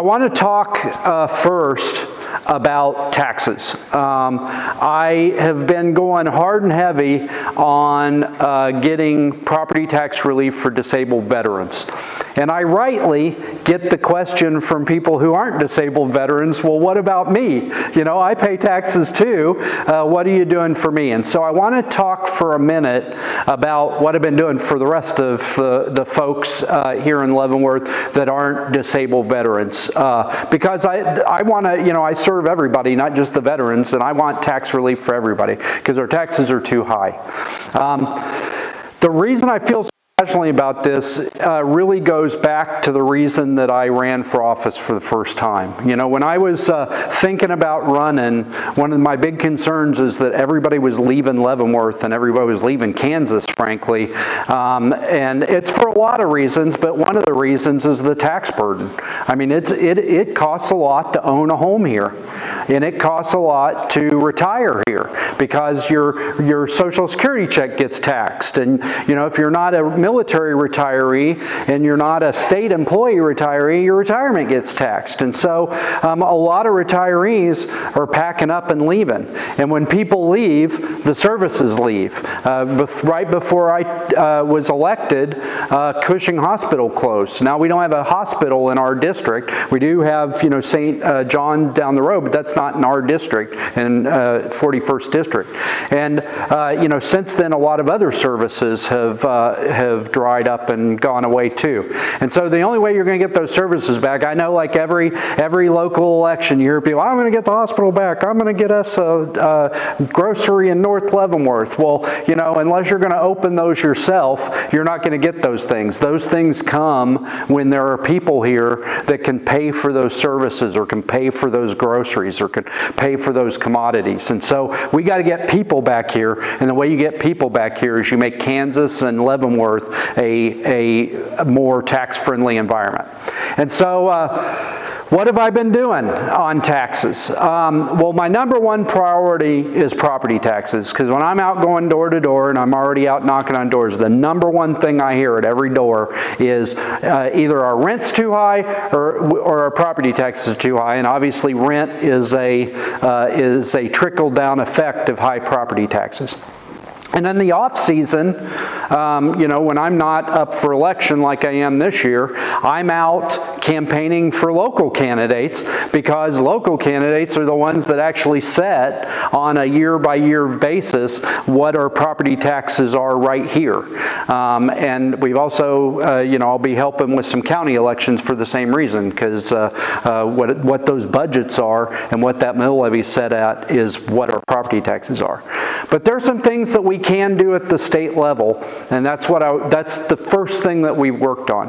want to talk first about taxes. I have been going hard and heavy on getting property tax relief for disabled veterans. And I rightly get the question from people who aren't disabled veterans, well, what about me? You know, I pay taxes too. What are you doing for me? And so I want to talk for a minute about what I've been doing for the rest of the folks here in Leavenworth that aren't disabled veterans. Because I want to, you know, I serve everybody, not just the veterans, and I want tax relief for everybody because our taxes are too high. The reason I feel so passionately about this really goes back to the reason that I ran for office for the first time. You know, when I was thinking about running, one of my big concerns is that everybody was leaving Leavenworth and everybody was leaving Kansas, frankly. And it's for a lot of reasons, but one of the reasons is the tax burden. I mean, it costs a lot to own a home here, and it costs a lot to retire here because your Social Security check gets taxed. And, you know, if you're not a military retiree and you're not a state employee retiree, your retirement gets taxed. And so a lot of retirees are packing up and leaving. And when people leave, the services leave. Right before I was elected, Cushing Hospital closed. Now we don't have a hospital in our district. We do have, you know, St. John down the road, but that's not in our district, in 41st District. And you know, since then, a lot of other services have dried up and gone away too. And so the only way you're going to get those services back, I know like every local election you hear people, I'm going to get the hospital back, I'm going to get us a grocery in North Leavenworth. Well, you know, unless you're going to open those yourself, you're not going to get those things. Those things come when there are people here that can pay for those services or can pay for those groceries or can pay for those commodities. And so we got to get people back here, and the way you get people back here is you make Kansas and Leavenworth a more tax-friendly environment. And so what have I been doing on taxes? Well, my number one priority is property taxes, because when I'm out going door to door, and I'm already out knocking on doors, the number one thing I hear at every door is either our rent's too high or our property taxes are too high. And obviously rent is a trickle-down effect of high property taxes. And in the off season, you know, when I'm not up for election like I am this year, I'm out campaigning for local candidates, because local candidates are the ones that actually set on a year-by-year basis what our property taxes are right here. And we've also, you know, I'll be helping with some county elections for the same reason, because what those budgets are and what that mill levy is set at is what our property taxes are. But there's some things that we can do at the state level, and that's the first thing that we worked on.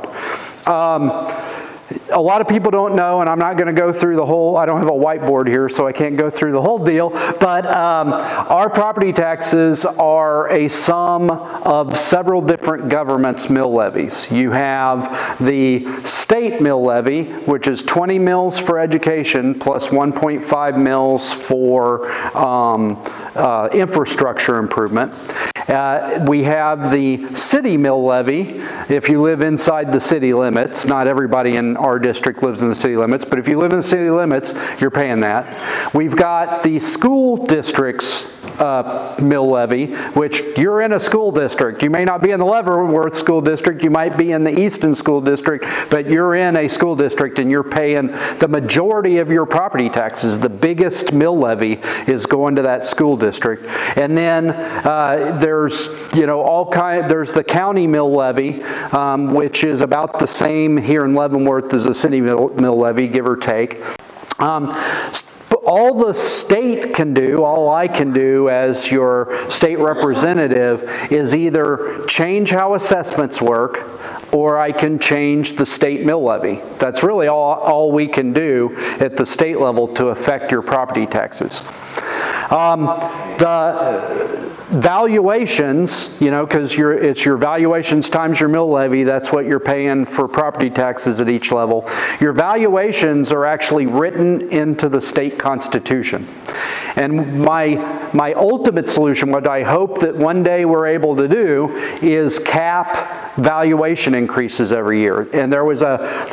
A lot of people don't know, and I'm not going to go through the whole, I don't have a whiteboard here, so I can't go through the whole deal, but our property taxes are a sum of several different governments' mill levies. You have the state mill levy, which is 20 mills for education plus 1.5 mills for infrastructure improvement. We have the city mill levy if you live inside the city limits. Not everybody in our district lives in the city limits, but if you live in the city limits, you're paying that. We've got the school district's mill levy, which you're in a school district. You may not be in the Leavenworth School District, you might be in the Easton School District, but you're in a school district and you're paying the majority of your property taxes. The biggest mill levy is going to that school district. And then there's, you know, there's the county mill levy, which is about the same here in Leavenworth as the city mill levy, give or take. All the state can do, all I can do as your state representative is either change how assessments work, or I can change the state mill levy. That's really all we can do at the state level to affect your property taxes. The valuations, you know, because it's your valuations times your mill levy, that's what you're paying for property taxes at each level. Your valuations are actually written into the state constitution. And my ultimate solution, what I hope that one day we're able to do, is cap valuation increases every year. And there was a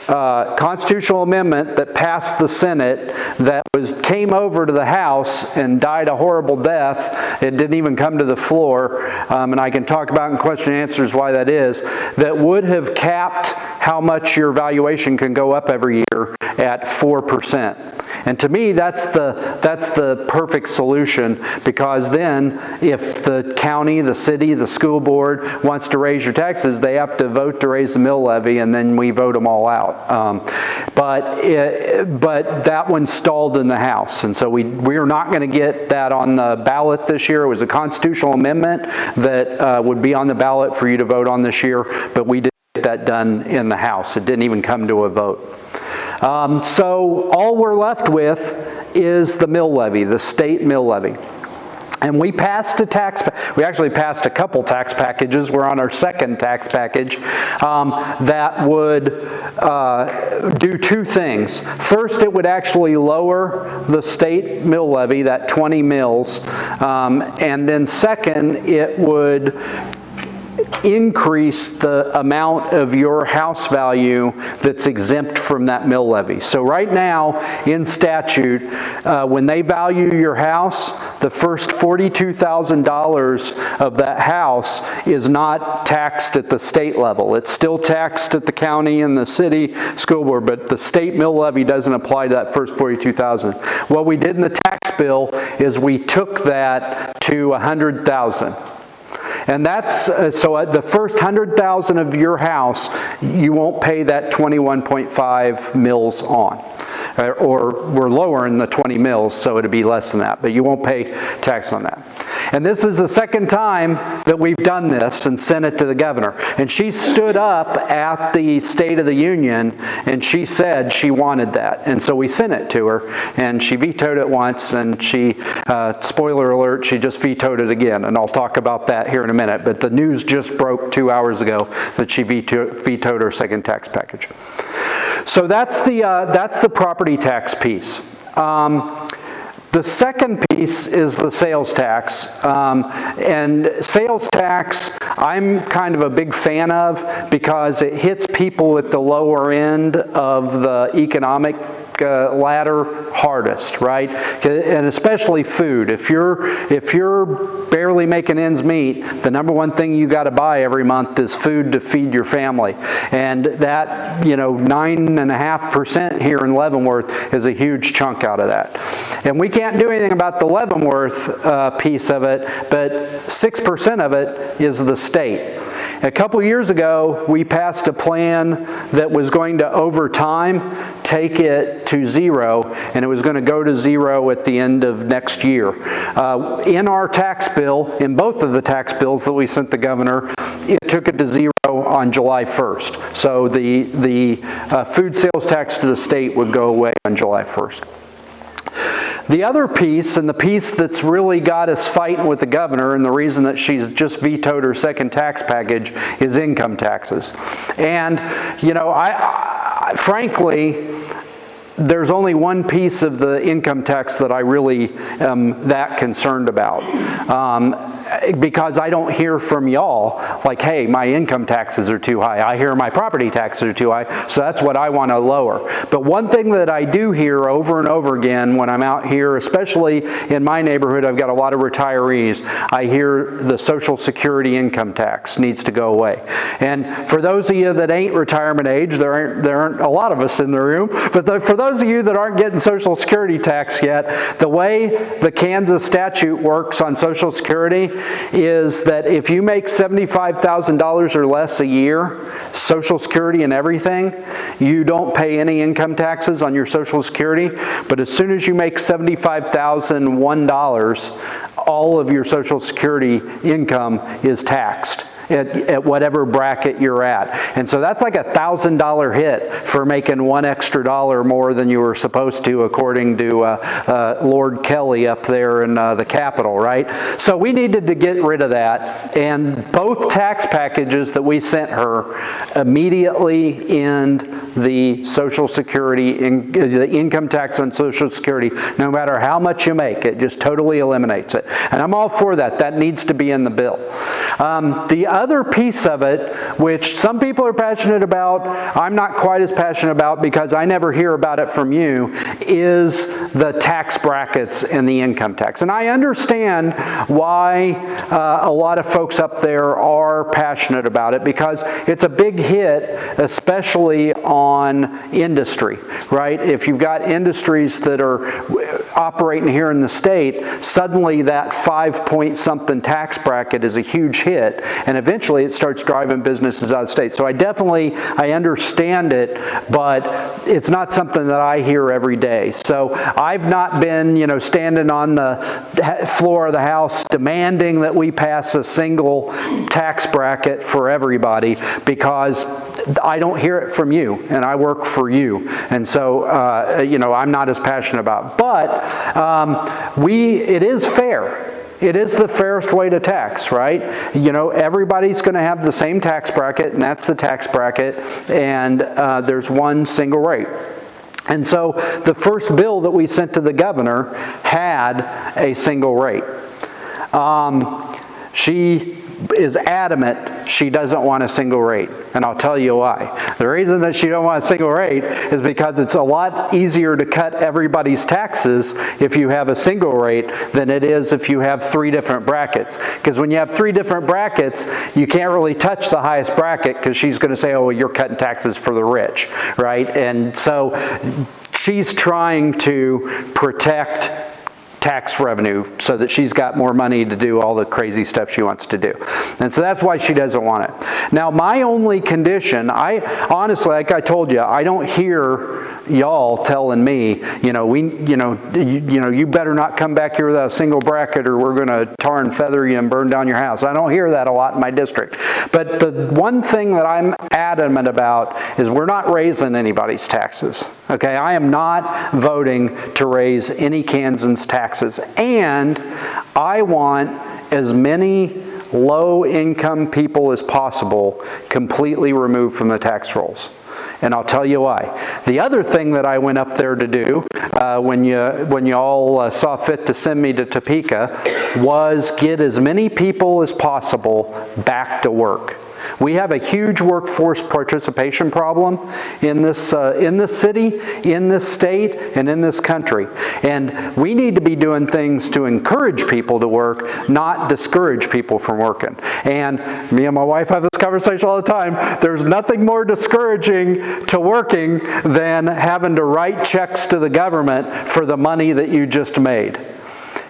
constitutional amendment that passed the Senate that came over to the House and died a horrible death. It didn't even come to the floor, and I can talk about in question and answers why that is, that would have capped how much your valuation can go up every year at 4%. And to me, that's the perfect solution, because then if the county, the city, the school board wants to raise your taxes, they have to vote to raise the mill levy, and then we vote them all out. But that one stalled in the House, and so we are not going to get that on the ballot this year. It was a constitutional amendment that would be on the ballot for you to vote on this year, but we didn't get that done in the House. It didn't even come to a vote. So all we're left with is the mill levy, the state mill levy. And we passed we actually passed a couple tax packages. We're on our second tax package that would do two things. First, it would actually lower the state mill levy, that 20 mills. And then second, it would increase the amount of your house value that's exempt from that mill levy. So right now, in statute, when they value your house, the first $42,000 of that house is not taxed at the state level. It's still taxed at the county and the city school board, but the state mill levy doesn't apply to that first $42,000. What we did in the tax bill is we took that to $100,000. And that's, so the first $100,000 of your house, you won't pay that 21.5 mills on. Or we're lowering the 20 mills, so it'd be less than that, but you won't pay tax on that. And this is the second time that we've done this and sent it to the governor. And she stood up at the State of the Union and she said she wanted that. And so we sent it to her, and she vetoed it once, and she, spoiler alert, she just vetoed it again. And I'll talk about that here in a minute. But the news just broke 2 hours ago that she vetoed her second tax package. So that's the property tax piece. The second piece is the sales tax. And sales tax, I'm kind of a big fan of, because it hits people at the lower end of the economic ladder hardest, right? And especially food. If you're barely making ends meet, the number one thing you got to buy every month is food to feed your family. And that, 9.5% here in Leavenworth is a huge chunk out of that. And we can't do anything about the Leavenworth piece of it, but 6% of it is the state. A couple years ago, we passed a plan that was going to, over time, take it to zero, and it was going to go to zero at the end of next year. In our tax bill, in both of the tax bills that we sent the governor, it took it to zero on July 1st. So the food sales tax to the state would go away on July 1st. The other piece, and the piece that's really got us fighting with the governor, and the reason that she's just vetoed her second tax package, is income taxes. And, frankly, there's only one piece of the income tax that I really am that concerned about. Because I don't hear from y'all like, hey, my income taxes are too high. I hear my property taxes are too high, so that's what I want to lower. But one thing that I do hear over and over again when I'm out here, especially in my neighborhood, I've got a lot of retirees, I hear the Social Security income tax needs to go away. And for those of you that ain't retirement age, there aren't a lot of us in the room, but for those of you that aren't getting Social Security tax yet, the way the Kansas statute works on Social Security is that if you make $75,000 or less a year, Social Security and everything, you don't pay any income taxes on your Social Security. But as soon as you make $75,001, all of your Social Security income is taxed at whatever bracket you're at. And so that's like $1,000 hit for making $1 extra more than you were supposed to, according to Lord Kelly up there in the Capitol, right? So we needed to get rid of that. And both tax packages that we sent her immediately end the Social Security, the income tax on Social Security, no matter how much you make. It just totally eliminates it. And I'm all for that. That needs to be in the bill. The other piece of it, which some people are passionate about, I'm not quite as passionate about because I never hear about it from you, is the tax brackets and the income tax. And I understand why a lot of folks up there are passionate about it, because it's a big hit, especially on industry, right? If you've got industries that are operating here in the state, suddenly that 5-point-something tax bracket is a huge hit, and eventually it starts driving businesses out of state. So I understand it, but it's not something that I hear every day. So I've not been, standing on the floor of the House demanding that we pass a single tax bracket for everybody, because I don't hear it from you, and I work for you. And so, I'm not as passionate about it. But it is fair. It is the fairest way to tax, right? Everybody's going to have the same tax bracket, and that's the tax bracket, and there's one single rate. And so the first bill that we sent to the governor had a single rate. She is adamant she doesn't want a single rate, and I'll tell you why. The reason that she don't want a single rate is because it's a lot easier to cut everybody's taxes if you have a single rate than it is if you have 3 different brackets. Because when you have 3 different brackets, you can't really touch the highest bracket, because she's going to say, oh, well, you're cutting taxes for the rich, right? And so she's trying to protect tax revenue so that she's got more money to do all the crazy stuff she wants to do. And so that's why she doesn't want it. Now, my only condition, I honestly, like I told you, I don't hear y'all telling me, you better not come back here without a single bracket or we're going to tar and feather you and burn down your house. I don't hear that a lot in my district. But the one thing that I'm adamant about is we're not raising anybody's taxes. Okay, I am not voting to raise any Kansans' taxes. And I want as many low-income people as possible completely removed from the tax rolls. And I'll tell you why. The other thing that I went up there to do when you all saw fit to send me to Topeka was get as many people as possible back to work. We have a huge workforce participation problem in this city, in this state, and in this country. And we need to be doing things to encourage people to work, not discourage people from working. And me and my wife have this conversation all the time. There's nothing more discouraging to working than having to write checks to the government for the money that you just made.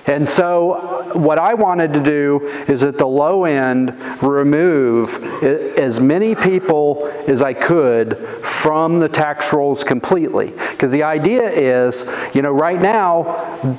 And so what I wanted to do is at the low end remove as many people as I could from the tax rolls completely. Because the idea is, right now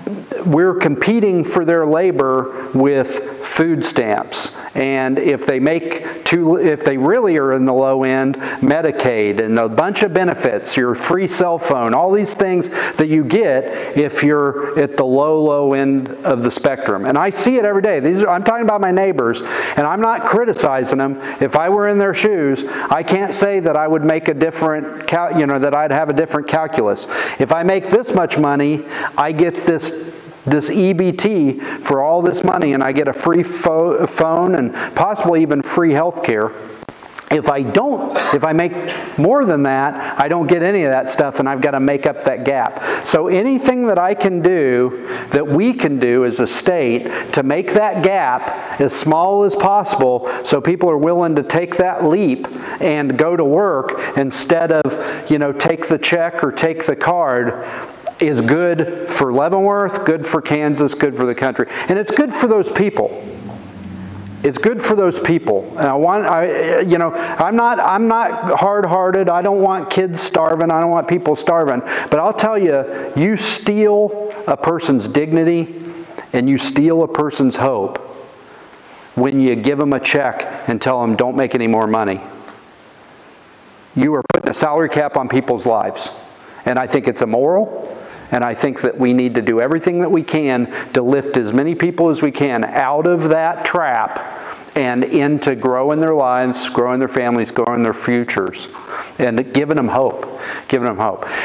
we're competing for their labor with food stamps. And if they really are in the low end, Medicaid and a bunch of benefits, your free cell phone, all these things that you get if you're at the low end of the spectrum. And I see it every day. I'm talking about my neighbors, and I'm not criticizing them. If I were in their shoes, I can't say that I would make a different, that I'd have a different calculus. If I make this much money, I get this EBT for all this money, and I get a free phone and possibly even free health care. If I make more than that, I don't get any of that stuff, and I've got to make up that gap. So anything that I can do, that we can do as a state, to make that gap as small as possible so people are willing to take that leap and go to work instead of, take the check or take the card, is good for Leavenworth, good for Kansas, good for the country. And it's good for those people. It's good for those people. And I'm not hard-hearted. I don't want kids starving. I don't want people starving. But I'll tell you, you steal a person's dignity and you steal a person's hope when you give them a check and tell them don't make any more money. You are putting a salary cap on people's lives. And I think it's immoral. And I think that we need to do everything that we can to lift as many people as we can out of that trap and into growing their lives, growing their families, growing their futures, and giving them hope,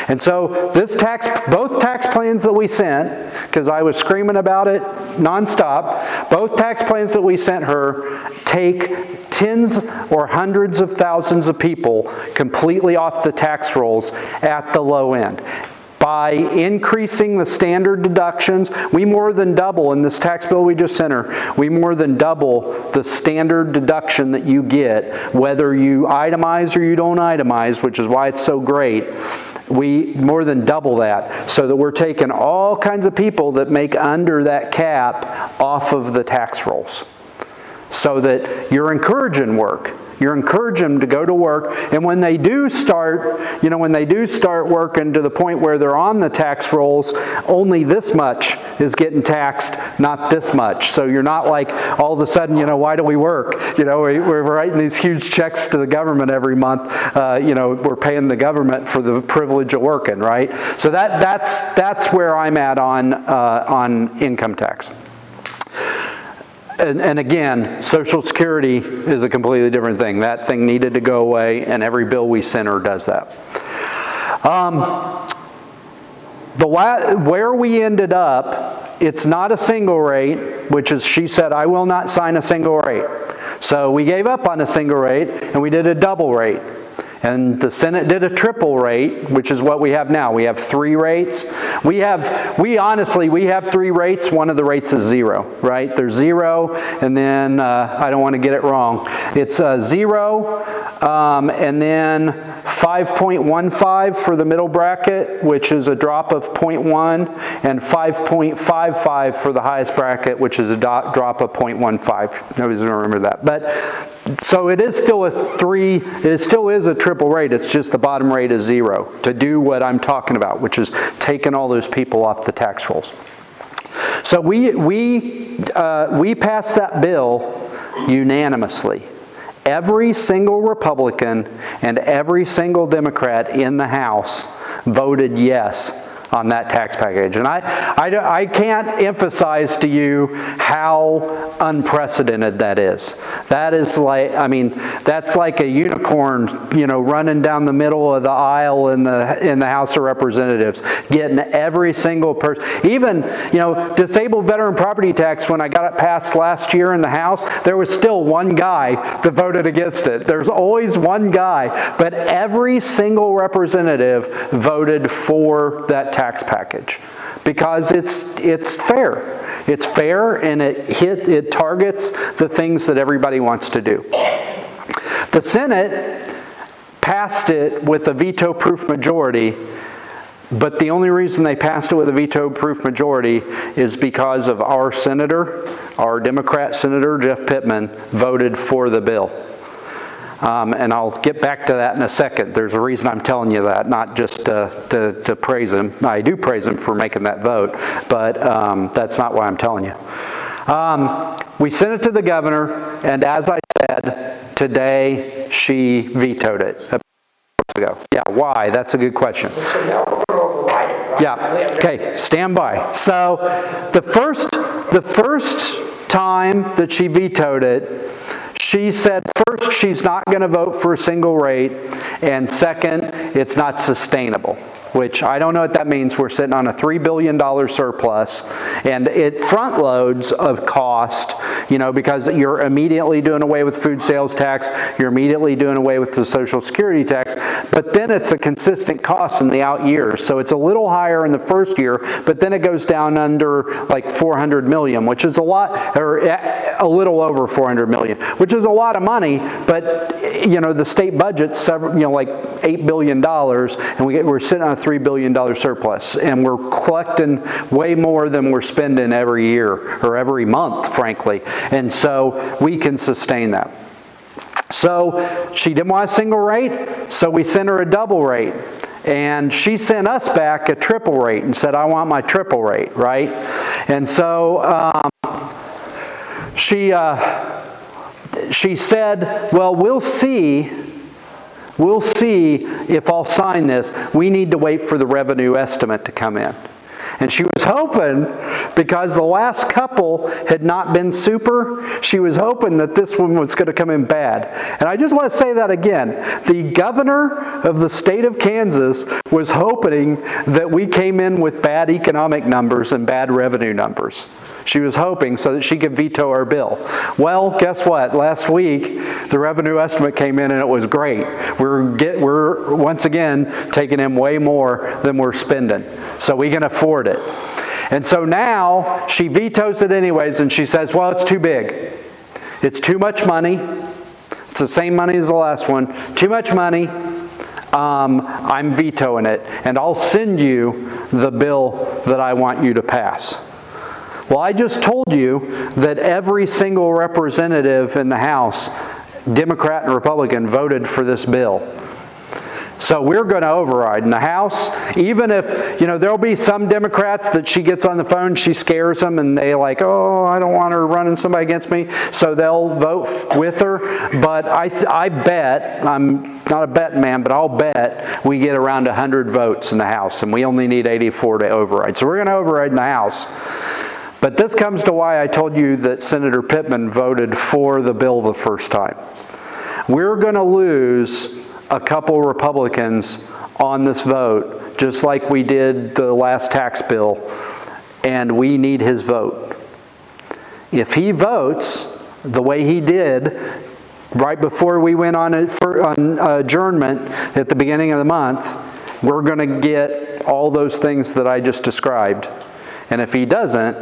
And so both tax plans that we sent, because I was screaming about it nonstop, both tax plans that we sent her take tens or hundreds of thousands of people completely off the tax rolls at the low end. By increasing the standard deductions, we more than double, in this tax bill we just sent her, we more than double the standard deduction that you get, whether you itemize or you don't itemize, which is why it's so great. We more than double that, so that we're taking all kinds of people that make under that cap off of the tax rolls, so that you're encouraging work. You're encouraging them to go to work, and when they do start, working to the point where they're on the tax rolls, only this much is getting taxed, not this much. So you're not like all of a sudden, why do we work? We're writing these huge checks to the government every month. We're paying the government for the privilege of working, right? So that's where I'm at on income tax. And again, Social Security is a completely different thing. That thing needed to go away, and every bill we sent her does that. Where we ended up, it's not a single rate, which is, she said, I will not sign a single rate. So we gave up on a single rate, and we did a double rate. And the Senate did a triple rate, which is what we have now. We have 3 rates. We honestly have 3 rates. One of the rates is 0, right? There's 0, and then, I don't want to get it wrong. It's 0, and then 5.15 for the middle bracket, which is a drop of 0.1, and 5.55 for the highest bracket, which is a drop of 0.15. Nobody's going to remember that. But so it is still it still is a triple rate. It's just the bottom rate is 0 to do what I'm talking about, which is taking all those people off the tax rolls. So we passed that bill unanimously. Every single Republican and every single Democrat in the House voted yes on that tax package. And I can't emphasize to you how unprecedented that is. That is like, that's like a unicorn, running down the middle of the aisle in the House of Representatives, getting every single person. Even, disabled veteran property tax, when I got it passed last year in the House, there was still one guy that voted against it. There's always one guy, but every single representative voted for that tax package, because it's fair. It's fair, and it targets the things that everybody wants to do. The Senate passed it with a veto-proof majority, but the only reason they passed it with a veto-proof majority is because of our Democrat Senator Jeff Pittman voted for the bill. And I'll get back to that in a second. There's a reason I'm telling you that, not just to praise him. I do praise him for making that vote, but that's not why I'm telling you. We sent it to the governor, and as I said, today she vetoed it. Ago. Yeah, why? That's a good question. Yeah, okay, stand by. So the first time that she vetoed it, she said, first, she's not going to vote for a single rate, and second, it's not sustainable, which I don't know what that means. We're sitting on a $3 billion surplus, and it front loads of cost, because you're immediately doing away with food sales tax, you're immediately doing away with the Social Security tax, but then it's a consistent cost in the out years. So it's a little higher in the first year, but then it goes down under like $400 million, which is a lot, or a little over $400 million, which is a lot of money, but the state budget's like $8 billion, and we're sitting on a $3 billion surplus, and we're collecting way more than we're spending every year or every month, frankly, and so we can sustain that. So she didn't want a single rate, so we sent her a double rate. And she sent us back a triple rate and said, I want my triple rate, right? And so she said, well, we'll see if I'll sign this. We need to wait for the revenue estimate to come in. And she was hoping, because the last couple had not been super, she was hoping that this one was going to come in bad. And I just want to say that again. The governor of the state of Kansas was hoping that we came in with bad economic numbers and bad revenue numbers. She was hoping so that she could veto our bill. Well, guess what? Last week, the revenue estimate came in and it was great. We're once again taking in way more than we're spending. So we can afford it. And so now she vetoes it anyways, and she says, well, it's too big. It's too much money. It's the same money as the last one. Too much money. I'm vetoing it, and I'll send you the bill that I want you to pass. Well, I just told you that every single representative in the House, Democrat and Republican, voted for this bill. So we're going to override in the House, even if, there'll be some Democrats that she gets on the phone, she scares them, and they like, oh, I don't want her running somebody against me, so they'll vote with her. But I bet, I'm not a betting man, but I'll bet we get around 100 votes in the House, and we only need 84 to override. So we're going to override in the House. But this comes to why I told you that Senator Pittman voted for the bill the first time. We're going to lose a couple Republicans on this vote, just like we did the last tax bill, and we need his vote. If he votes the way he did right before we went on adjournment at the beginning of the month, we're going to get all those things that I just described. And if he doesn't,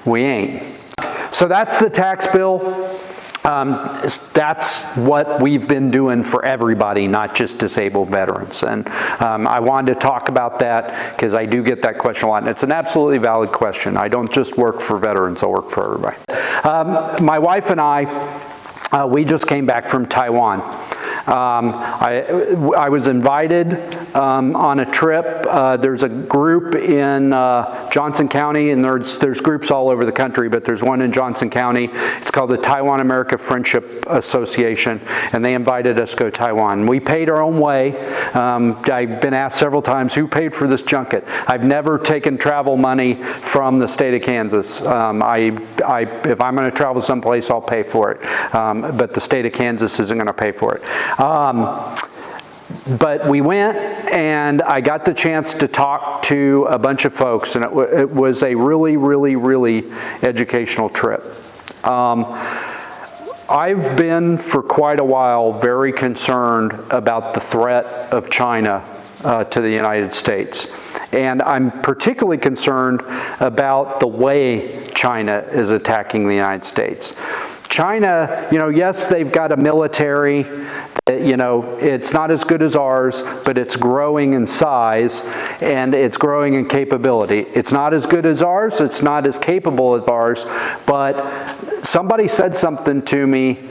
we ain't. So that's the tax bill. That's what we've been doing for everybody, not just disabled veterans. And I wanted to talk about that because I do get that question a lot. And it's an absolutely valid question. I don't just work for veterans, I work for everybody. My wife and I, we just came back from Taiwan. I was invited on a trip. There's a group in Johnson County, and there's groups all over the country, but there's one in Johnson County. It's called the Taiwan America Friendship Association, and they invited us to go to Taiwan. We paid our own way. I've been asked several times, who paid for this junket? I've never taken travel money from the state of Kansas. If I'm going to travel someplace, I'll pay for it. But the state of Kansas isn't going to pay for it. But we went, and I got the chance to talk to a bunch of folks, and it was a really, really, really educational trip. I've been for quite a while very concerned about the threat of China to the United States. And I'm particularly concerned about the way China is attacking the United States. China, yes, they've got a military, it's not as good as ours, but it's growing in size and it's growing in capability. It's not as good as ours, it's not as capable as ours, but somebody said something to me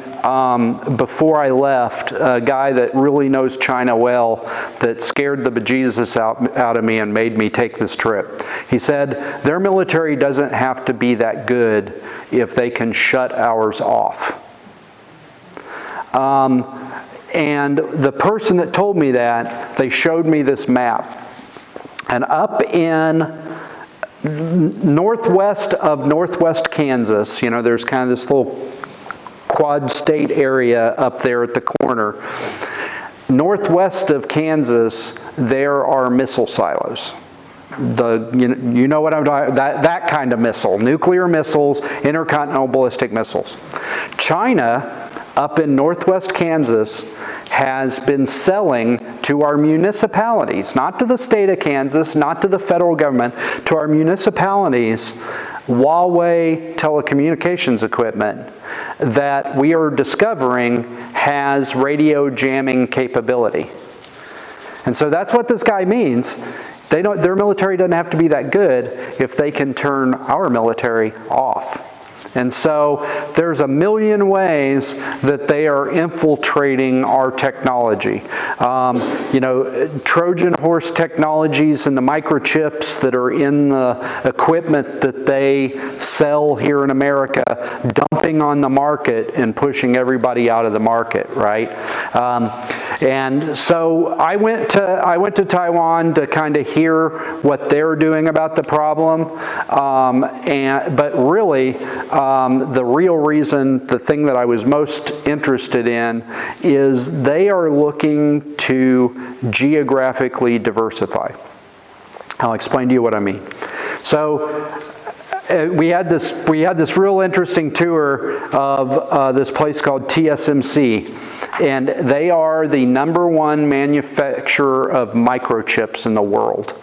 before I left, a guy that really knows China well, that scared the bejesus out of me and made me take this trip. He said, their military doesn't have to be that good if they can shut ours off. And the person that told me that, they showed me this map. And up in northwest of northwest Kansas, there's kind of this little quad state area up there at the corner. Northwest of Kansas, there are missile silos. You know what I'm talking about, that kind of missile, nuclear missiles, intercontinental ballistic missiles. China, up in northwest Kansas, has been selling to our municipalities, not to the state of Kansas, not to the federal government, to our municipalities, Huawei telecommunications equipment that we are discovering has radio jamming capability. And so that's what this guy means. Their military doesn't have to be that good if they can turn our military off. And so there's a million ways that they are infiltrating our technology. Trojan horse technologies and the microchips that are in the equipment that they sell here in America, dumping on the market and pushing everybody out of the market, right? And so I went to Taiwan to kind of hear what they're doing about the problem, but really, the real reason, the thing that I was most interested in, is they are looking to geographically diversify. I'll explain to you what I mean. So we had this real interesting tour of this place called TSMC, and they are the #1 manufacturer of microchips in the world.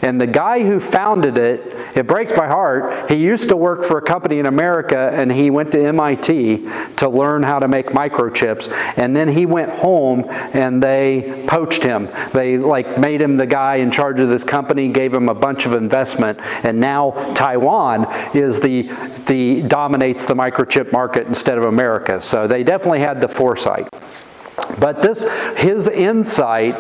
And the guy who founded it, it breaks my heart, he used to work for a company in America, and he went to MIT to learn how to make microchips, and then he went home and they poached him. They made him the guy in charge of this company, gave him a bunch of investment, and now Taiwan is dominates the microchip market instead of America. So they definitely had the foresight. But his insight,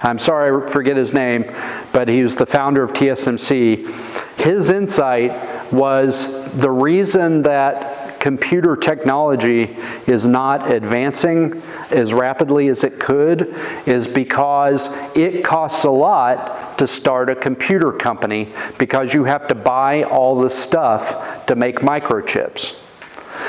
I'm sorry I forget his name, but he was the founder of TSMC. His insight was the reason that computer technology is not advancing as rapidly as it could is because it costs a lot to start a computer company, because you have to buy all the stuff to make microchips.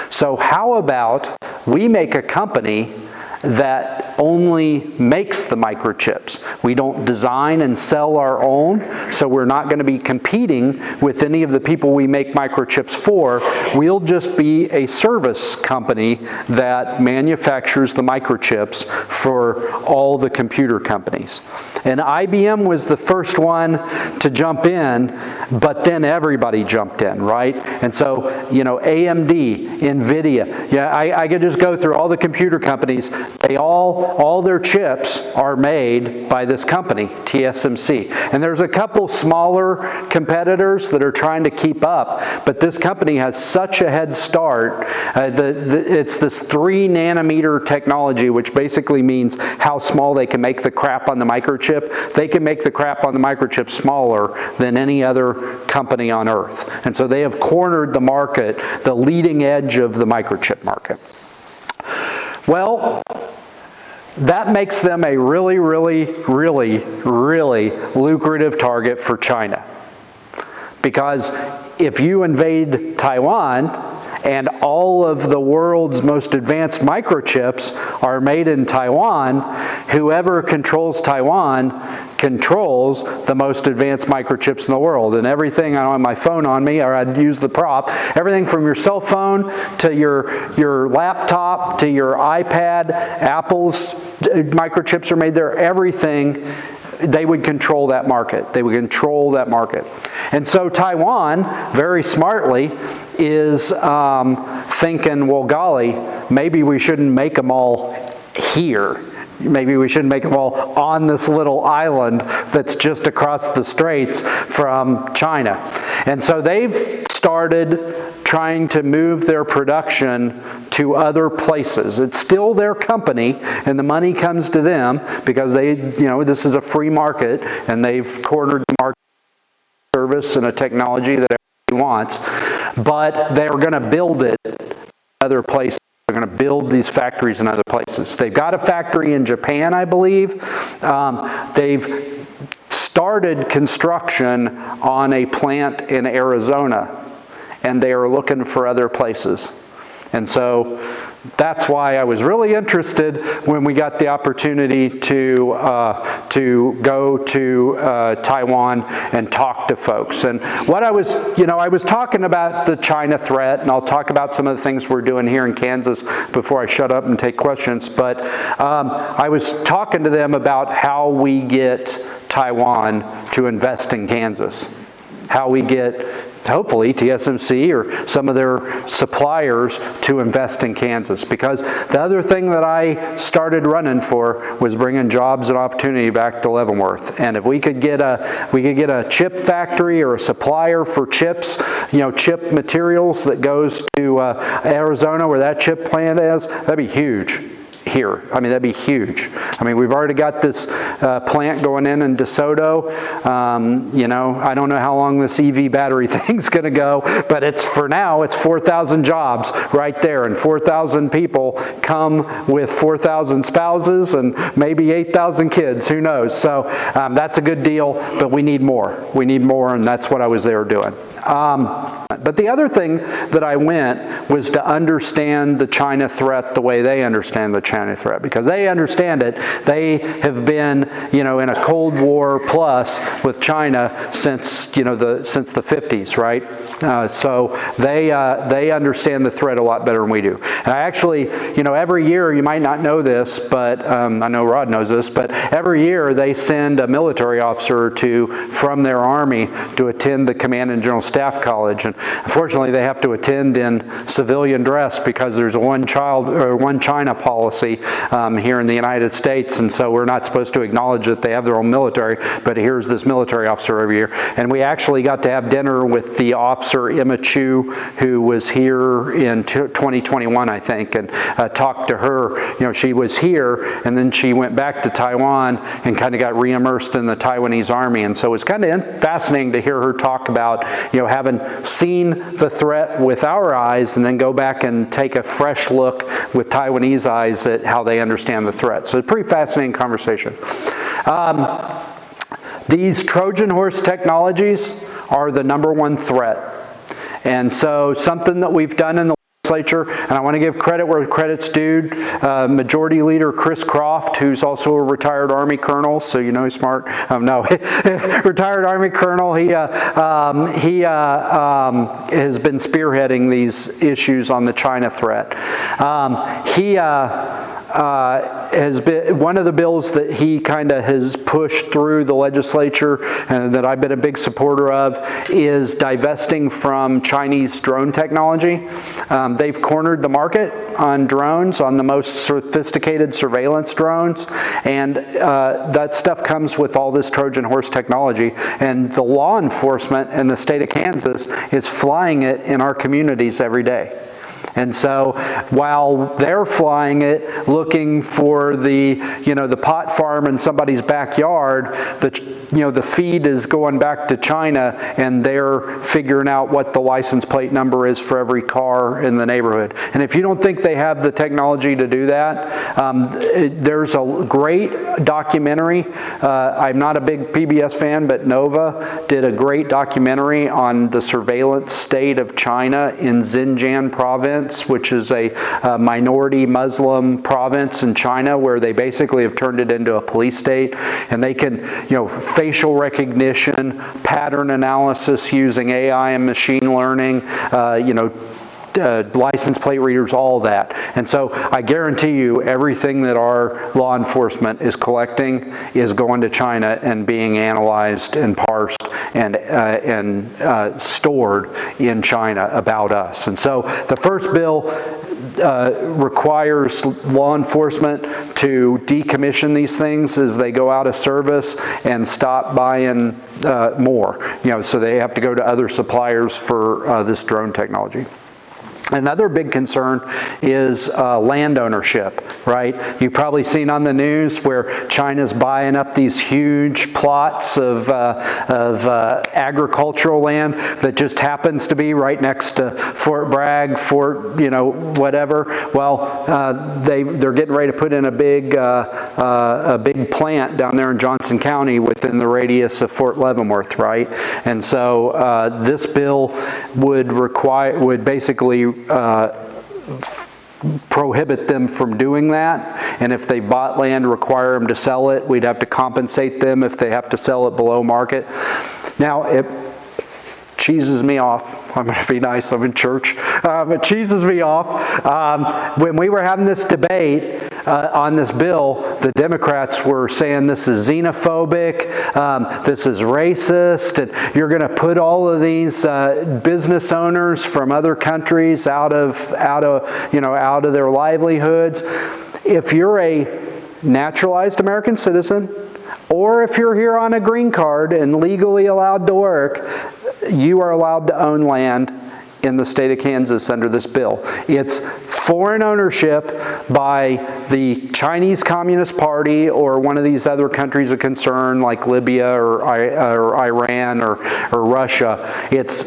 So how about we make a company that only makes the microchips? We don't design and sell our own, so we're not going to be competing with any of the people we make microchips for. We'll just be a service company that manufactures the microchips for all the computer companies. And IBM was the first one to jump in, but then everybody jumped in, right? And so, AMD, NVIDIA, I could just go through all the computer companies. All their chips are made by this company, TSMC. And there's a couple smaller competitors that are trying to keep up, but this company has such a head start. It's this 3 nanometer technology, which basically means how small they can make the crap on the microchip. They can make the crap on the microchip smaller than any other company on earth. And so they have cornered the market, the leading edge of the microchip market. Well, that makes them a really, really, really, really lucrative target for China. Because if you invade Taiwan and all of the world's most advanced microchips are made in Taiwan, whoever controls Taiwan controls the most advanced microchips in the world. And everything, I don't have my phone on me, or I'd use the prop, everything from your cell phone to your laptop to your iPad, Apple's microchips are made there, everything, they would control that market. They would control that market. And so Taiwan, very smartly, is thinking, well, golly, maybe we shouldn't make them all here. Maybe we shouldn't make them all on this little island that's just across the straits from China. And so they've started trying to move their production to other places. It's still their company, and the money comes to them because this is a free market, and they've cornered the market service and a technology that everybody wants. But they're going to build it in other places. They're going to build these factories in other places. They've got a factory in Japan, I believe. They've started construction on a plant in Arizona, and they are looking for other places. And so that's why I was really interested when we got the opportunity to go to Taiwan and talk to folks. And what I was talking about the China threat, and I'll talk about some of the things we're doing here in Kansas before I shut up and take questions. But I was talking to them about how we get Taiwan to invest in Kansas, how we get hopefully TSMC or some of their suppliers to invest in Kansas. Because the other thing that I started running for was bringing jobs and opportunity back to Leavenworth. And if we could get a chip factory or a supplier for chips, chip materials that goes to Arizona where that chip plant is, that'd be huge. Here. I mean, that'd be huge. I mean, we've already got this plant going in DeSoto. I don't know how long this EV battery thing's going to go, but for now, it's 4,000 jobs right there, and 4,000 people come with 4,000 spouses and maybe 8,000 kids. Who knows? So that's a good deal, but we need more. We need more, and that's what I was there doing. But the other thing that I went was to understand the China threat the way they understand the China threat, because they understand it. They have been, in a Cold War plus with China since the 50s, right? So they understand the threat a lot better than we do. And I actually, every year, you might not know this, but I know Rod knows this, but every year they send a military officer or two from their Army to attend the Command and General Staff College. And unfortunately, they have to attend in civilian dress because there's a one China policy here in the United States, and so we're not supposed to acknowledge that they have their own military, but here's this military officer every year. And we actually got to have dinner with the officer, Emma Chu, who was here in 2021, I think, and talked to her. She was here, and then she went back to Taiwan and kind of got re-immersed in the Taiwanese Army, and so it was kind of fascinating to hear her talk about, having seen the threat with our eyes and then go back and take a fresh look with Taiwanese eyes at how they understand the threat. So it's a pretty fascinating conversation. These Trojan horse technologies are the #1 threat. And so something that we've done in the Legislature, and I want to give credit where credit's due. Majority Leader Chris Croft, who's also a retired Army colonel, so he's smart. No, retired Army colonel. He has been spearheading these issues on the China threat. He has been one of the bills that he kind of has pushed through the legislature and that I've been a big supporter of is divesting from Chinese drone technology. They've cornered the market on drones, on the most sophisticated surveillance drones, and that stuff comes with all this Trojan horse technology, and the law enforcement in the state of Kansas is flying it in our communities every day. And so while they're flying it, looking for the pot farm in somebody's backyard, the feed is going back to China, and they're figuring out what the license plate number is for every car in the neighborhood. And if you don't think they have the technology to do that, there's a great documentary. I'm not a big PBS fan, but Nova did a great documentary on the surveillance state of China in Xinjiang province, which is a minority Muslim province in China, where they basically have turned it into a police state, and they can, facial recognition, pattern analysis using AI and machine learning, license plate readers, all that. And so I guarantee you everything that our law enforcement is collecting is going to China and being analyzed and parsed and stored in China about us. And so the first bill requires law enforcement to decommission these things as they go out of service and stop buying more. So they have to go to other suppliers for this drone technology. Another big concern is land ownership, right? You've probably seen on the news where China's buying up these huge plots of agricultural land that just happens to be right next to Fort Bragg, whatever. Well, they're getting ready to put in a big plant down there in Johnson County within the radius of Fort Leavenworth, right? And so this bill would basically prohibit them from doing that, and if they bought land, require them to sell it. We'd have to compensate them if they have to sell it below market. Now, it cheeses me off. I'm going to be nice, I'm in church. It cheeses me off. When we were having this debate, on this bill, the Democrats were saying this is xenophobic, this is racist, and you're going to put all of these business owners from other countries out of their livelihoods. If you're a naturalized American citizen, or if you're here on a green card and legally allowed to work, you are allowed to own land in the state of Kansas under this bill. It's foreign ownership by the Chinese Communist Party or one of these other countries of concern like Libya or Iran or Russia. It's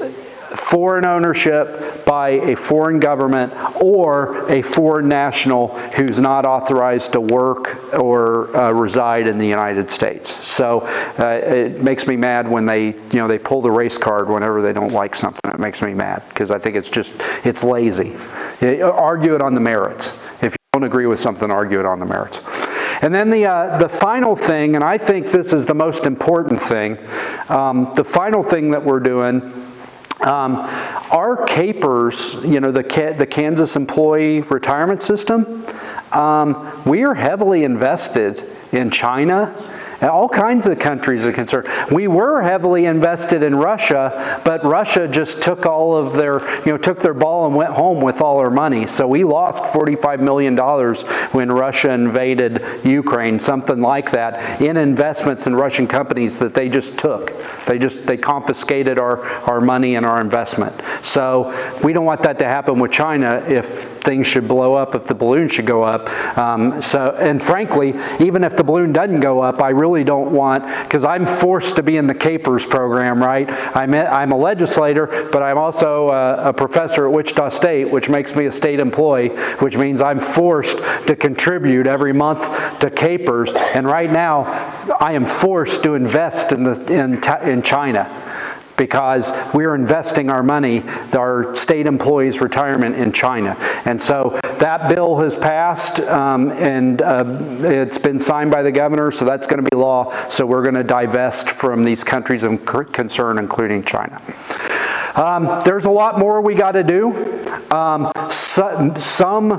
foreign ownership by a foreign government or a foreign national who's not authorized to work or reside in the United States. So it makes me mad when they pull the race card whenever they don't like something. It makes me mad because I think it's lazy. Argue it on the merits. If you don't agree with something, argue it on the merits. And then the final thing, and I think this is the most important thing, the final thing that we're doing. Our CAPERS, the Kansas Employee Retirement System, we are heavily invested in China. All kinds of countries are concerned. We were heavily invested in Russia, but Russia just took all of took their ball and went home with all their money. So we lost $45 million when Russia invaded Ukraine, something like that, in investments in Russian companies that they just took. They confiscated our money and our investment. So we don't want that to happen with China if things should blow up, if the balloon should go up. And frankly, even if the balloon doesn't go up, I really don't want, because I'm forced to be in the CAPERS program, right? I'm a legislator, but I'm also a professor at Wichita State, which makes me a state employee, which means I'm forced to contribute every month to CAPERS. And right now, I am forced to invest in China, because we're investing our money, our state employees' retirement, in China. And so that bill has passed, and it's been signed by the governor, so that's going to be law. So we're going to divest from these countries of concern, including China. There's a lot more we got to do. Some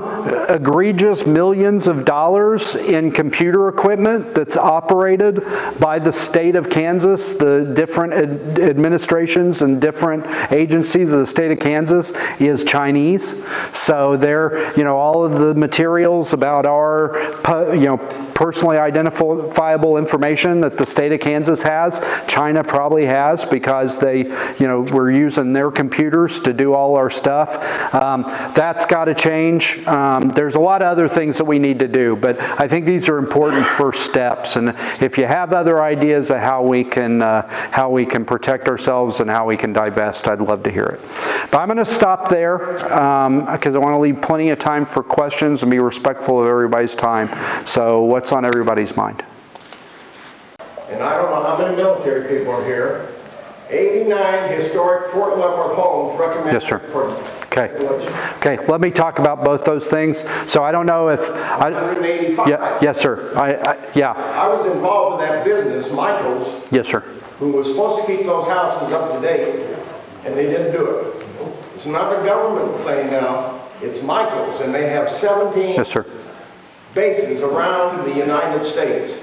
egregious millions of dollars in computer equipment that's operated by the state of Kansas, the different administrations and different agencies of the state of Kansas, is Chinese. So all of the materials about our personally identifiable information that the state of Kansas has, China probably has, because we're using their computers to do all our stuff. That's got to change. There's a lot of other things that we need to do, but I think these are important first steps. And if you have other ideas of how we can protect ourselves and how we can divest, I'd love to hear it. But I'm going to stop there because I want to leave plenty of time for questions and be respectful of everybody's time. So what's on everybody's mind? And I don't know how many military people are here. 89 historic Fort Leavenworth homes recommended. Yes, sir. For Okay, let me talk about both those things. So I don't know if... 185. Yes, sir. I was involved in that business, Michael's. Yes, sir. Who was supposed to keep those houses up to date, and they didn't do it. It's not a government thing now. It's Michael's, and they have 17 yes, sir. bases around the United States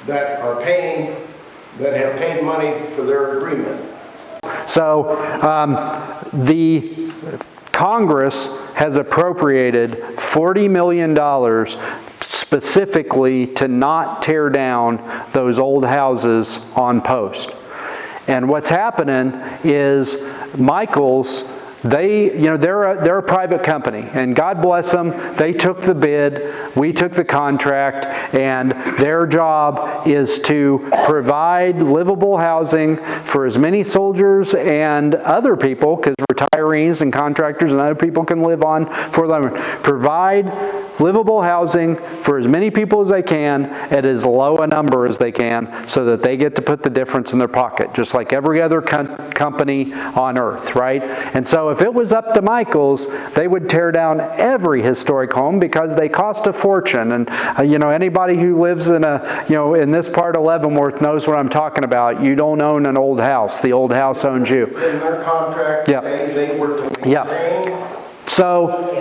that have paid money for their agreement. So the Congress has appropriated $40 million specifically to not tear down those old houses on post. And what's happening is Michael's, they're a private company, and God bless them, they took the bid, we took the contract, and their job is to provide livable housing for as many soldiers and other people, because retirees and contractors and other people can live on Fort Leavenworth. Provide livable housing for as many people as they can at as low a number as they can, so that they get to put the difference in their pocket, just like every other company on earth, right? And so if it was up to Michael's, they would tear down every historic home because they cost a fortune. And anybody who lives in in this part of Leavenworth knows what I'm talking about. You don't own an old house; the old house owns you. In their contract, they were to maintain. So,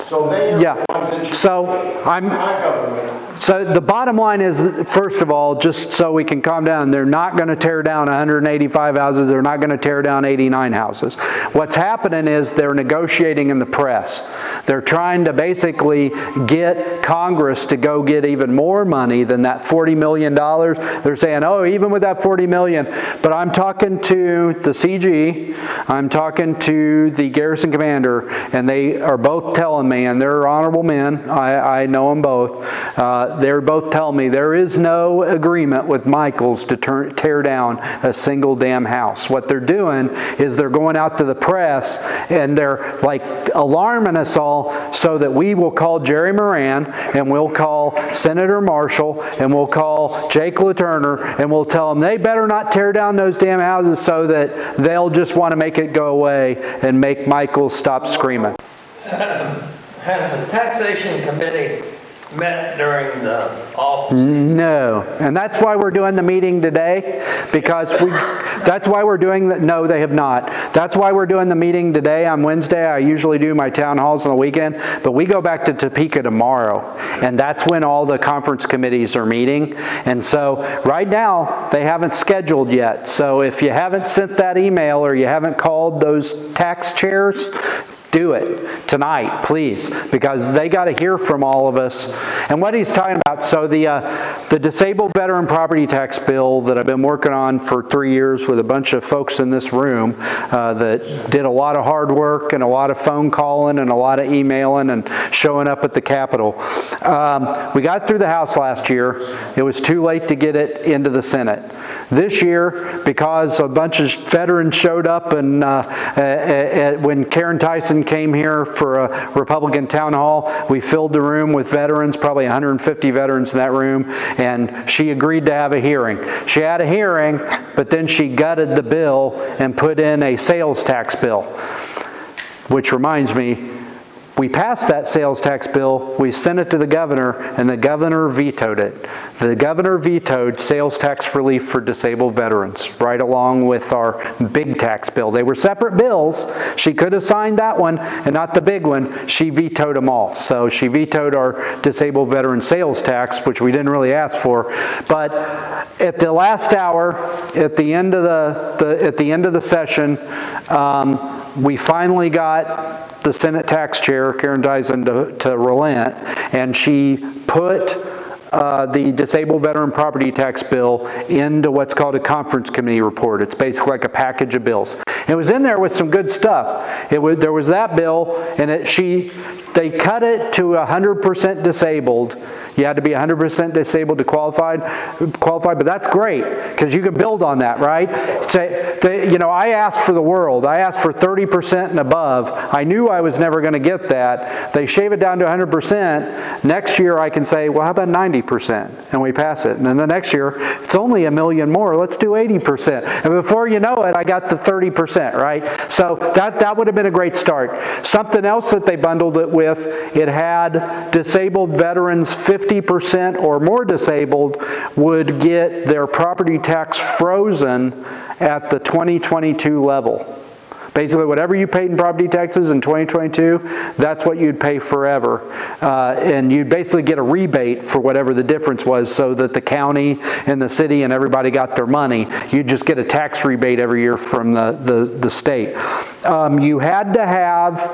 So they are So My government. So the bottom line is, first of all, just so we can calm down, they're not going to tear down 185 houses. They're not going to tear down 89 houses. What's happening is they're negotiating in the press. They're trying to basically get Congress to go get even more money than that $40 million. They're saying, oh, even with that $40 million. But I'm talking to the CG, I'm talking to the garrison commander, and they are both telling me, and they're honorable men, I know them both, they're both telling me there is no agreement with Michaels to tear down a single damn house. What they're doing is they're going out to the press and they're like alarming us all so that we will call Jerry Moran and we'll call Senator Marshall and we'll call Jake LaTurner and we'll tell them they better not tear down those damn houses so that they'll just want to make it go away and make Michaels stop screaming. Has the taxation committee met during the off? No, and that's why we're doing the meeting today, because that's why we're doing that. No, they have not. That's why we're doing the meeting today on Wednesday. I usually do my town halls on the weekend, but we go back to Topeka tomorrow, and that's when all the conference committees are meeting. And so right now, they haven't scheduled yet. So if you haven't sent that email or you haven't called those tax chairs, do it tonight, please, because they got to hear from all of us. And what he's talking about, so the disabled veteran property tax bill that I've been working on for 3 years with a bunch of folks in this room that did a lot of hard work and a lot of phone calling and a lot of emailing and showing up at the Capitol. We got through the House last year. It was too late to get it into the Senate. This year, because a bunch of veterans showed up and when Karen Tyson came here for a Republican town hall, we filled the room with veterans, probably 150 veterans in that room, and she agreed to have a hearing. She had a hearing, but then she gutted the bill and put in a sales tax bill. Which reminds me, we passed that sales tax bill, we sent it to the governor, and the governor vetoed it. The governor vetoed sales tax relief for disabled veterans, right along with our big tax bill. They were separate bills. She could have signed that one and not the big one. She vetoed them all. So she vetoed our disabled veteran sales tax, which we didn't really ask for. But at the last hour, at the end of the session, we finally got the Senate tax chair, Karen Dyson, to relent, and she put the disabled veteran property tax bill into what's called a conference committee report. It's basically like a package of bills. It was in there with some good stuff. There was that bill, and they cut it to 100% disabled. You had to be 100% disabled to qualify, but that's great because you can build on that, right? I asked for the world. I asked for 30% and above. I knew I was never going to get that. They shave it down to 100%. Next year I can say, well, how about 90%? And we pass it. And then the next year, it's only $1 million more. Let's do 80%. And before you know it, I got the 30%, right? So that would have been a great start. Something else that they bundled it with, it had disabled veterans 50% or more disabled would get their property tax frozen at the 2022 level. Basically, whatever you paid in property taxes in 2022, that's what you'd pay forever. And you'd basically get a rebate for whatever the difference was so that the county and the city and everybody got their money. You'd just get a tax rebate every year from the state. You had to have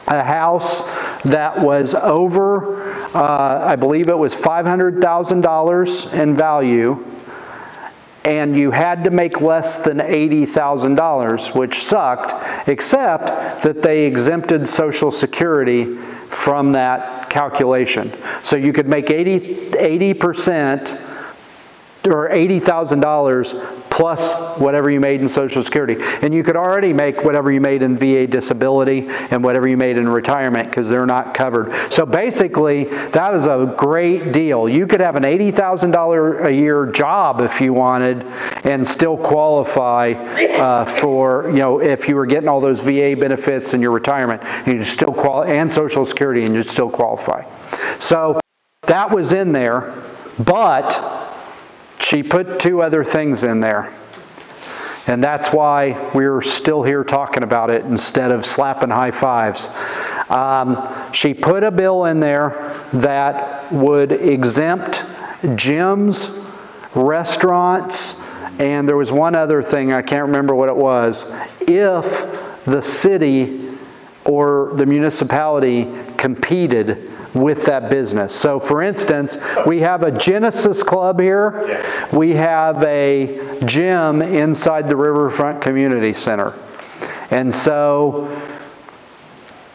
a house that was over, I believe it was $500,000 in value, and you had to make less than $80,000, which sucked, except that they exempted Social Security from that calculation. So you could make 80% or $80,000 plus whatever you made in Social Security. And you could already make whatever you made in VA disability and whatever you made in retirement because they're not covered. So basically, that was a great deal. You could have an $80,000 a year job if you wanted and still qualify for, if you were getting all those VA benefits in your retirement, you'd still and Social Security, and you'd still qualify. So that was in there, but she put two other things in there. And that's why we're still here talking about it instead of slapping high fives. She put a bill in there that would exempt gyms, restaurants, and there was one other thing, I can't remember what it was, if the city or the municipality competed with that business. So for instance, we have a Genesis Club here. We have a gym inside the Riverfront Community Center. And so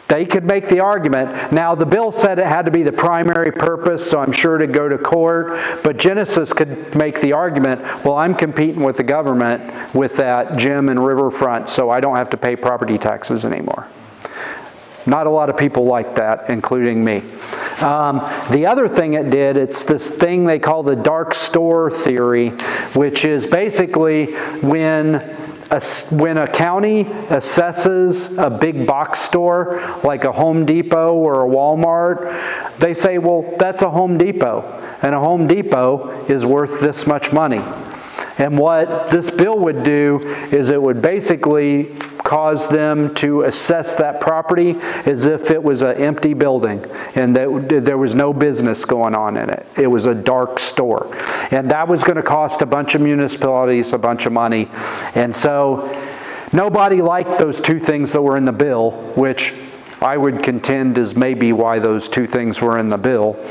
they could make the argument. Now, the bill said it had to be the primary purpose, so I'm sure it'd go to court. But Genesis could make the argument, well, I'm competing with the government with that gym in Riverfront, so I don't have to pay property taxes anymore. Not a lot of people like that, including me. The other thing it did, it's this thing they call the dark store theory, which is basically when a county assesses a big box store, like a Home Depot or a Walmart, they say, well, that's a Home Depot, and a Home Depot is worth this much money. And what this bill would do is it would basically cause them to assess that property as if it was an empty building and that there was no business going on in it. It was a dark store. And that was going to cost a bunch of municipalities a bunch of money. And so nobody liked those two things that were in the bill, which I would contend is maybe why those two things were in the bill.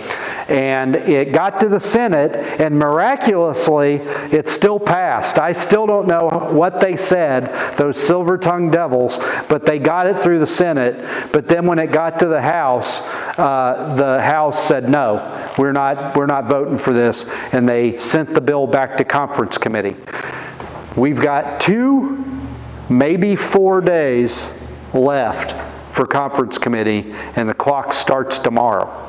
And it got to the Senate, and miraculously, it still passed. I still don't know what they said, those silver-tongued devils, but they got it through the Senate. But then when it got to the House said, no, we're not voting for this, and they sent the bill back to conference committee. We've got 2, maybe 4 days left for conference committee, and the clock starts tomorrow.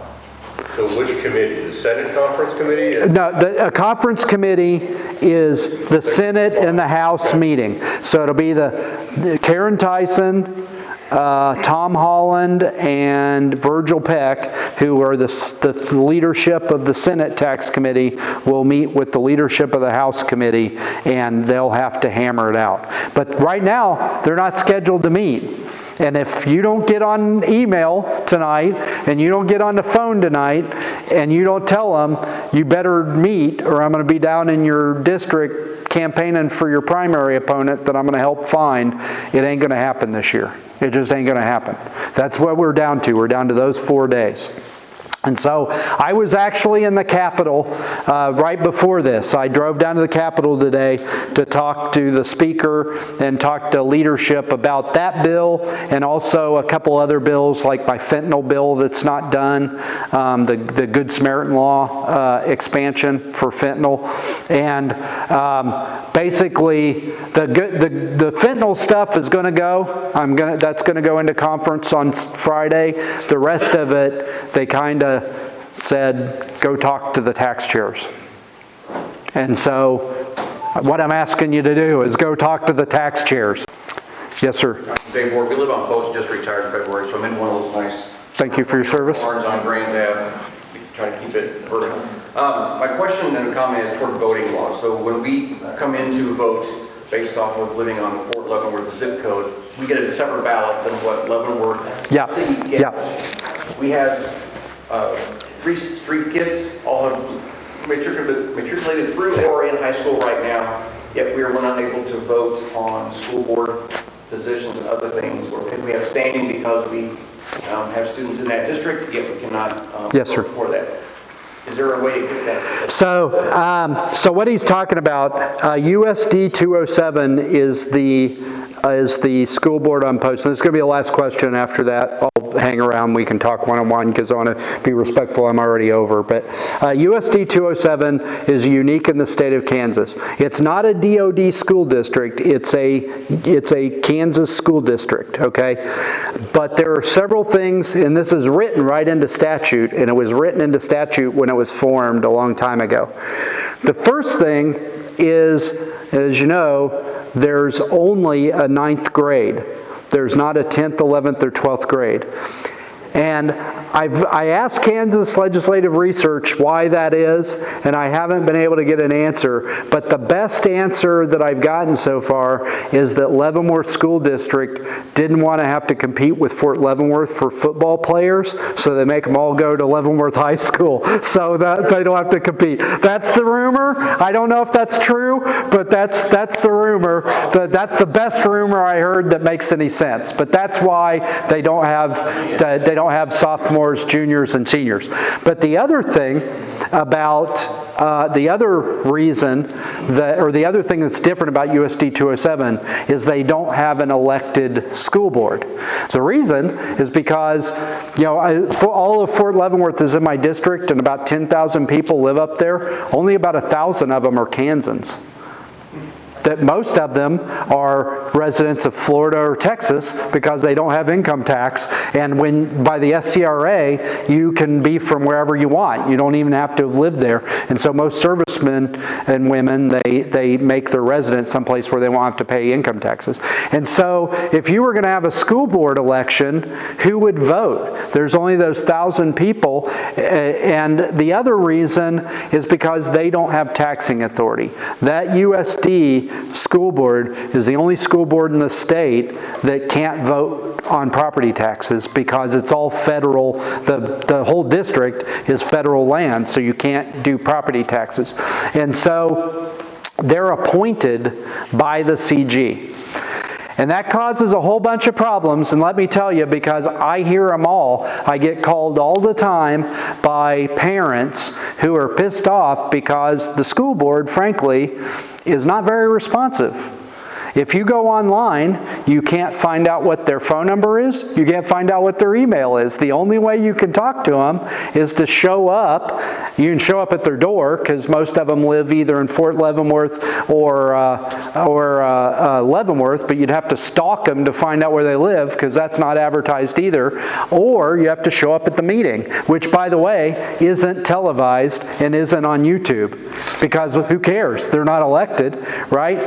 So which committee? The Senate Conference Committee? No, a conference committee is the Senate and the House meeting. So it'll be the Karen Tyson, Tom Holland, and Virgil Peck, who are the leadership of the Senate Tax Committee, will meet with the leadership of the House Committee, and they'll have to hammer it out. But right now, they're not scheduled to meet. And if you don't get on email tonight, and you don't get on the phone tonight, and you don't tell them, you better meet, or I'm going to be down in your district campaigning for your primary opponent that I'm going to help find, it ain't going to happen this year. It just ain't going to happen. That's what we're down to. We're down to those 4 days. And so I was actually in the Capitol right before this. I drove down to the Capitol today to talk to the Speaker and talk to leadership about that bill, and also a couple other bills like my fentanyl bill that's not done, the Good Samaritan Law expansion for fentanyl. And basically the fentanyl stuff is going to go. That's going to go into conference on Friday. The rest of it, they kind of said, go talk to the tax chairs. And so what I'm asking you to do is go talk to the tax chairs. Yes, sir. Dave Ward, we live on Post, just retired in February, so I'm in one of those nice... Thank you for your service. ...barns on Grand Ave, trying to keep it urban. My question and comment is toward voting laws. So when we come in to vote based off of living on Fort Leavenworth zip code, we get a separate ballot than what Leavenworth City gets. Yeah. We have three kids, all have matriculated through or are in high school right now, yet we're not able to vote on school board positions and other things. We have standing because we have students in that district, yet we cannot Yes, sir. vote for that. Is there a way to get that? So what he's talking about, USD 207 is the school board on post. And this is going to be the last question. After that, I'll hang around. We can talk one-on-one because I want to be respectful. I'm already over. But USD 207 is unique in the state of Kansas. It's not a DOD school district. It's a Kansas school district, okay? But there are several things, and this is written right into statute, and it was written into statute when it was formed a long time ago. The first thing is, as you know, there's only a 9th grade. There's not a 10th, 11th, or 12th grade. And I asked Kansas Legislative Research why that is, and I haven't been able to get an answer. But the best answer that I've gotten so far is that Leavenworth School District didn't want to have to compete with Fort Leavenworth for football players, so they make them all go to Leavenworth High School so that they don't have to compete. That's the rumor. I don't know if that's true, but that's the rumor. That's the best rumor I heard that makes any sense. But that's why they don't have sophomores, juniors, and seniors. But the other thing about the other reason the other thing that's different about USD 207 is they don't have an elected school board. The reason is because, all of Fort Leavenworth is in my district, and about 10,000 people live up there. Only about 1,000 of them are Kansans. That most of them are residents of Florida or Texas because they don't have income tax. And by the SCRA, you can be from wherever you want. You don't even have to have lived there. And so most servicemen and women, they make their residence someplace where they won't have to pay income taxes. And so if you were going to have a school board election, who would vote? There's only those 1,000 people. And the other reason is because they don't have taxing authority. That USD school board is the only school board in the state that can't vote on property taxes because it's all federal. The whole district is federal land, so you can't do property taxes. And so they're appointed by the CG. And that causes a whole bunch of problems, and let me tell you, because I hear them all. I get called all the time by parents who are pissed off because the school board, frankly, is not very responsive. If you go online, you can't find out what their phone number is. You can't find out what their email is. The only way you can talk to them is to show up. You can show up at their door because most of them live either in Fort Leavenworth or Leavenworth, but you'd have to stalk them to find out where they live because that's not advertised either. Or you have to show up at the meeting, which, by the way, isn't televised and isn't on YouTube because who cares? They're not elected, right?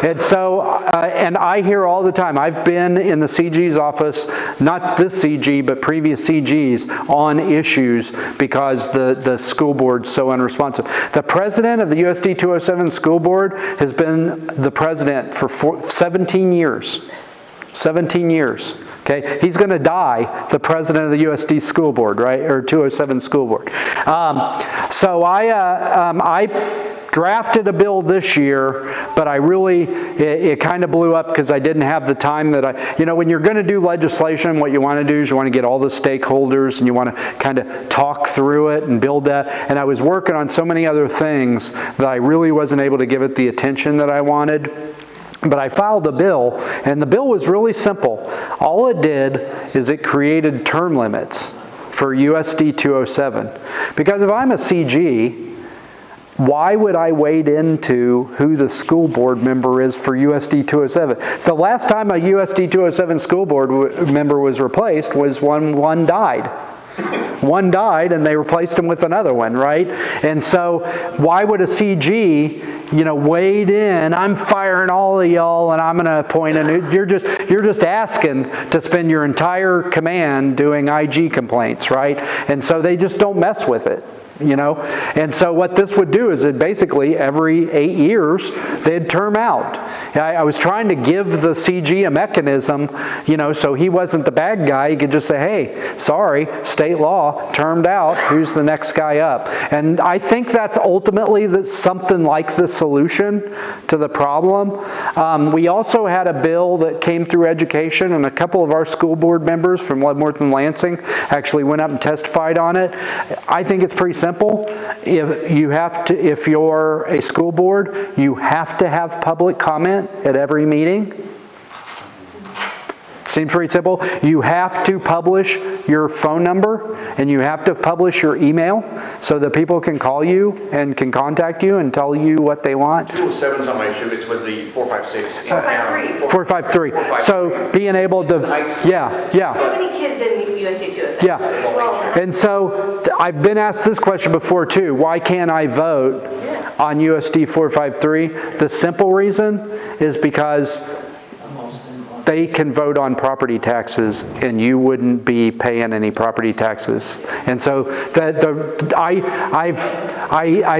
And so and I hear all the time, I've been in the CG's office, not this CG, but previous CGs, on issues because the school board's so unresponsive. The president of the USD 207 school board has been the president for 17 years. 17 years. Okay, he's going to die, the president of the USD school board, right, or 207 school board. So I drafted a bill this year, but it kind of blew up because I didn't have the time that when you're going to do legislation, what you want to do is you want to get all the stakeholders and you want to kind of talk through it and build that. And I was working on so many other things that I really wasn't able to give it the attention that I wanted. But I filed a bill, and the bill was really simple. All it did is it created term limits for USD 207. Because if I'm a CG, why would I wade into who the school board member is for USD 207? So the last time a USD 207 school board member was replaced was when one died. One died and they replaced him with another one, right? And so why would a CG, wade in? I'm firing all of y'all and I'm going to appoint a new. You're just asking to spend your entire command doing IG complaints, right? And so they just don't mess with it. And so what this would do is it basically every 8 years they'd term out. I was trying to give the CG a mechanism, so he wasn't the bad guy. He could just say, hey, sorry, state law, termed out, who's the next guy up? And I think that's ultimately something like the solution to the problem. We also had a bill that came through education, and a couple of our school board members from Leavenworth and Lansing actually went up and testified on it. I think it's pretty simple. If you're a school board, you have to have public comment at every meeting. Seems pretty simple. You have to publish your phone number and you have to publish your email so that people can call you and can contact you and tell you what they want. 207's on my issue. It's with the 456. 453. 453. So being able to, yeah. How many kids in USD 207? Yeah. And so I've been asked this question before too. Why can't I vote on USD 453? The simple reason is because they can vote on property taxes and you wouldn't be paying any property taxes. And so I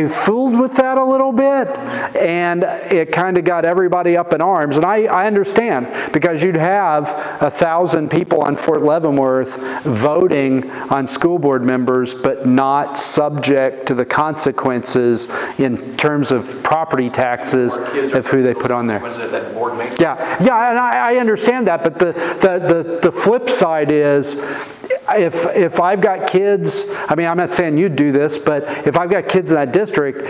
fooled with that a little bit, and it kind of got everybody up in arms. And I understand, because you'd have 1,000 people on Fort Leavenworth voting on school board members, but not subject to the consequences in terms of property taxes of who they put on there. Was it that board makes? Yeah, and I understand that, but the flip side is, if I've got kids, I mean, I'm not saying you do this, but if I've got kids in that district,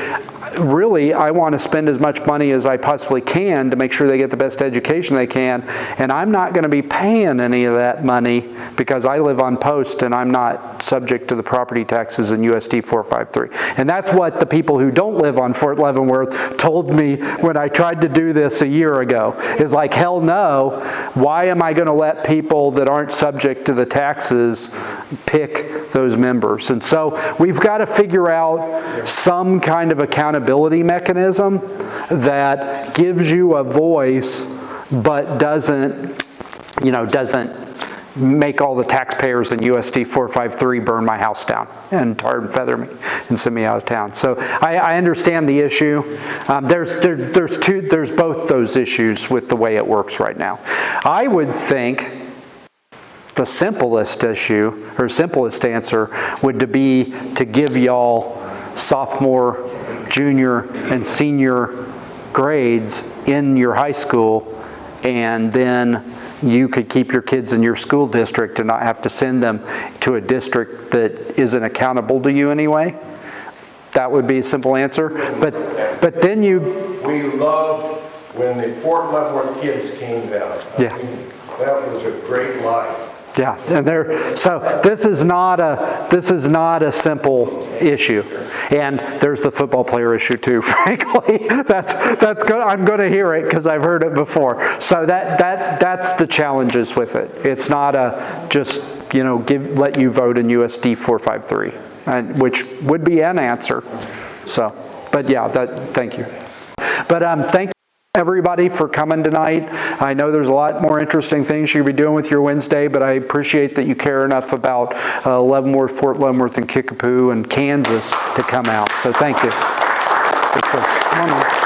really, I want to spend as much money as I possibly can to make sure they get the best education they can, and I'm not going to be paying any of that money because I live on post and I'm not subject to the property taxes in USD 453. And that's what the people who don't live on Fort Leavenworth told me when I tried to do this a year ago. It's like, hell no, why am I going to let people that aren't subject to the taxes pick those members? And so we've got to figure out some kind of accountability mechanism that gives you a voice but doesn't make all the taxpayers in USD 453 burn my house down and tar and feather me and send me out of town. So I understand the issue. There's both those issues with the way it works right now. I would think the simplest issue, or simplest answer, would be to give y'all sophomore, junior, and senior grades in your high school, and then you could keep your kids in your school district and not have to send them to a district that isn't accountable to you anyway. That would be a simple answer. But then We loved when the Fort Leavenworth kids came down. Yeah. That was a great life. yeah, and so this is not a simple issue. And there's the football player issue too, frankly. That's good. I'm going to hear it because I've heard it before. So that's the challenges with it. It's not a just, let you vote in USD 453, which would be an answer. So, but yeah, thank you. But thank you everybody for coming tonight. I know there's a lot more interesting things you could be doing with your Wednesday, but I appreciate that you care enough about Leavenworth, Fort Leavenworth, and Kickapoo, and Kansas to come out. So thank you. Come on.